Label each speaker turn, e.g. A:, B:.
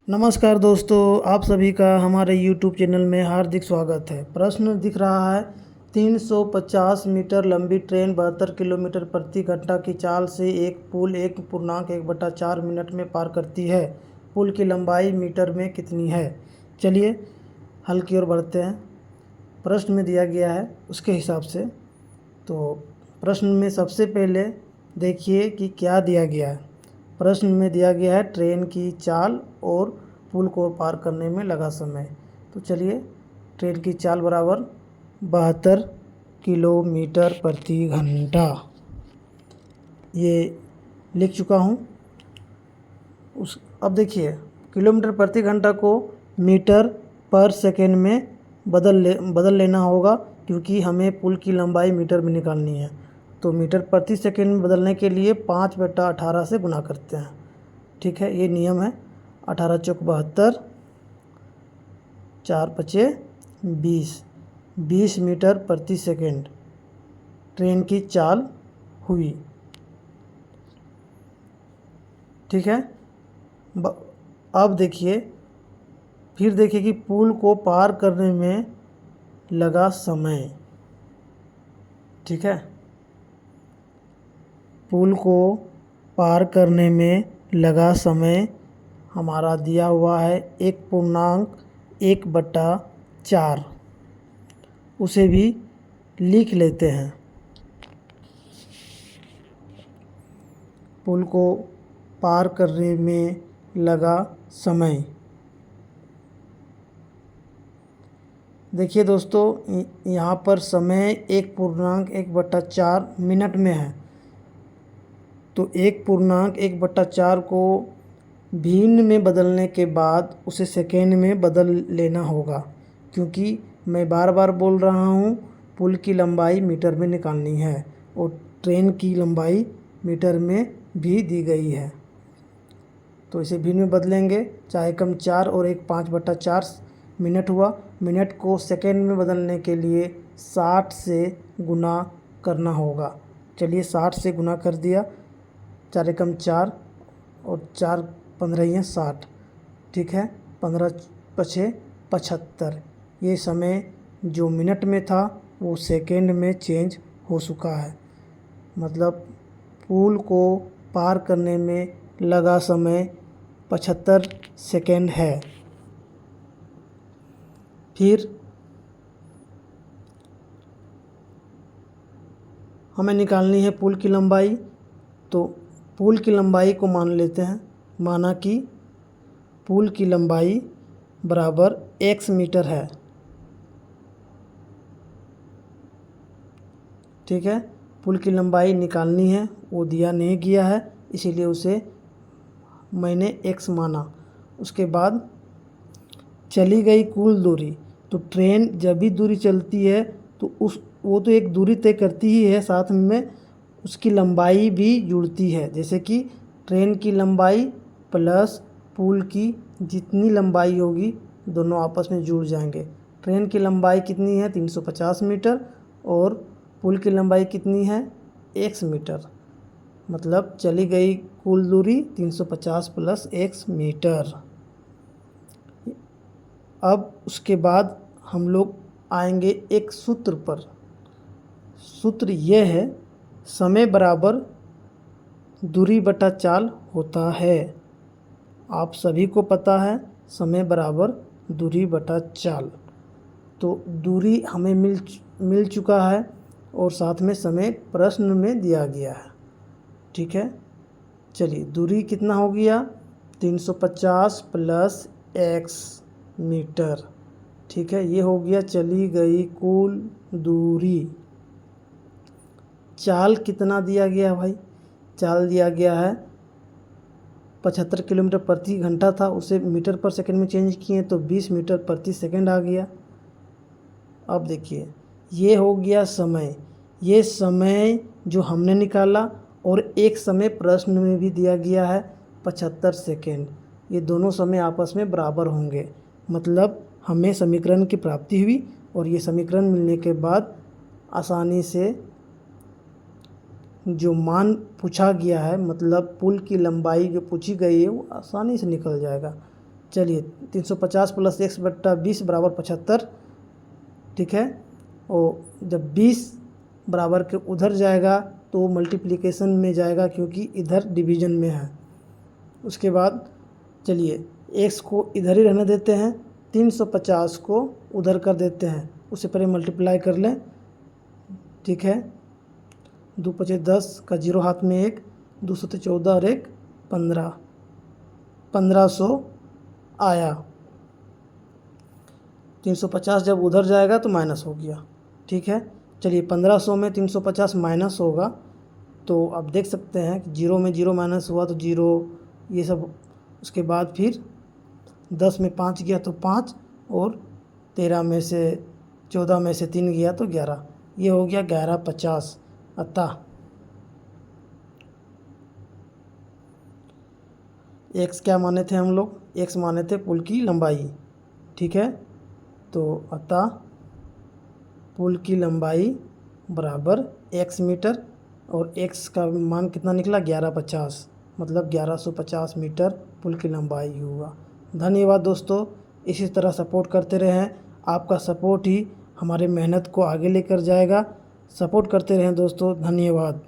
A: नमस्कार दोस्तों, आप सभी का हमारे YouTube चैनल में हार्दिक स्वागत है। प्रश्न दिख रहा है 350 मीटर लंबी ट्रेन 72 किलोमीटर प्रति घंटा की चाल से एक पुल 1.1/4 मिनट में पार करती है। पुल की लंबाई मीटर में कितनी है? चलिए हल की ओर बढ़ते हैं। प्रश्न में दिया गया है उसके हिसाब से। तो प्रश्न में सबसे पहले देखिए कि क्या दिया गया है। प्रश्न में दिया गया है ट्रेन की चाल और पुल को पार करने में लगा समय। तो चलिए, ट्रेन की चाल बराबर 72 किलोमीटर प्रति घंटा, ये लिख चुका हूँ। अब देखिए, किलोमीटर प्रति घंटा को मीटर पर सेकेंड में बदल लेना होगा, क्योंकि हमें पुल की लंबाई मीटर में निकालनी है। तो मीटर प्रति सेकेंड में बदलने के लिए 5/18 से गुना करते हैं। ठीक है, ये नियम है। 18 चौक 72, 4 पचे 20 मीटर प्रति सेकेंड ट्रेन की चाल हुई। ठीक है, अब देखिए, फिर देखिए कि पुल को पार करने में लगा समय। ठीक है, पुल को पार करने में लगा समय हमारा दिया हुआ है 1.1/4। उसे भी लिख लेते हैं। पुल को पार करने में लगा समय। देखिए दोस्तों, यहाँ पर समय 1.1/4 मिनट में है। तो 1.1/4 को भिन्न में बदलने के बाद उसे सेकेंड में बदल लेना होगा, क्योंकि मैं बार बार बोल रहा हूँ पुल की लंबाई मीटर में निकालनी है और ट्रेन की लंबाई मीटर में भी दी गई है। तो इसे भिन्न में बदलेंगे, चाहे कम 4 और 1 5/4 मिनट हुआ। मिनट को सेकेंड में बदलने के लिए 60 से गुना करना होगा। चलिए 60 से गुना कर दिया, 4 एकम 4 और 4 15 60। ठीक है, 15 पछे 75। ये समय जो मिनट में था वो सेकेंड में चेंज हो चुका है। मतलब पुल को पार करने में लगा समय 75 सेकेंड है। फिर हमें निकालनी है पुल की लंबाई। तो पुल की लंबाई को मान लेते हैं। माना कि पुल की लंबाई बराबर x मीटर है। ठीक है, पुल की लंबाई निकालनी है, वो दिया नहीं गया है, इसीलिए उसे मैंने x माना। उसके बाद चली गई कुल दूरी। तो ट्रेन जब भी दूरी चलती है तो वो तो एक दूरी तय करती ही है, साथ में उसकी लंबाई भी जुड़ती है। जैसे कि ट्रेन की लंबाई प्लस पुल की जितनी लंबाई होगी दोनों आपस में जुड़ जाएंगे। ट्रेन की लंबाई कितनी है? 350 मीटर और पुल की लंबाई कितनी है? x metre. मतलब चली गई कुल दूरी 350 प्लस x मीटर। अब उसके बाद हम लोग आएंगे एक सूत्र पर। सूत्र यह है, समय बराबर दूरी बटा चाल होता है। आप सभी को पता है समय बराबर दूरी बटा चाल। तो दूरी हमें मिल चुका है और साथ में समय प्रश्न में दिया गया है। ठीक है, चलिए दूरी कितना हो गया? 350 प्लस x मीटर। ठीक है, ये हो गया चली गई कुल दूरी। चाल कितना दिया गया भाई? चाल दिया गया है 75 किलोमीटर प्रति घंटा था, उसे मीटर पर सेकंड में चेंज किए तो 20 मीटर प्रति सेकंड आ गया। अब देखिए, ये हो गया समय। ये समय जो हमने निकाला और एक समय प्रश्न में भी दिया गया है 75 सेकेंड। ये दोनों समय आपस में बराबर होंगे। मतलब हमें समीकरण की प्राप्ति हुई और ये समीकरण मिलने के बाद आसानी से जो मान पूछा गया है, मतलब पुल की लंबाई जो पूछी गई है, वो आसानी से निकल जाएगा। चलिए 350 प्लस x बट्टा 20 बराबर 75, ठीक है। और जब 20 बराबर के उधर जाएगा तो मल्टीप्लिकेशन में जाएगा क्योंकि इधर डिवीजन में है। उसके बाद चलिए x को इधर ही रहने देते हैं, 350 को उधर कर देते हैं, उससे पहले मल्टीप्लाई कर लें, ठीक है। 2 पचे 10 का 0 हाथ में 1, 2 सते 14 और 1 15, 1500 आया। 350 जब उधर जाएगा तो माइनस हो गया, ठीक है। चलिए 1500 में 350 माइनस होगा, तो आप देख सकते हैं कि 0 में 0 माइनस हुआ तो 0, ये सब। उसके बाद फिर 10 में 5 गया तो 5, और 13 में से 14 में से 3 गया तो 11, ये हो गया 1150। अतः x क्या माने थे हम लोग, x माने थे पुल की लंबाई, ठीक है। तो अतः पुल की लंबाई बराबर x मीटर, और x का मान कितना निकला 1150, मतलब 1150 मीटर पुल की लंबाई हुआ। धन्यवाद दोस्तों, इसी तरह सपोर्ट करते रहें, आपका सपोर्ट ही हमारे मेहनत को आगे लेकर जाएगा। सपोर्ट करते रहें दोस्तों, धन्यवाद।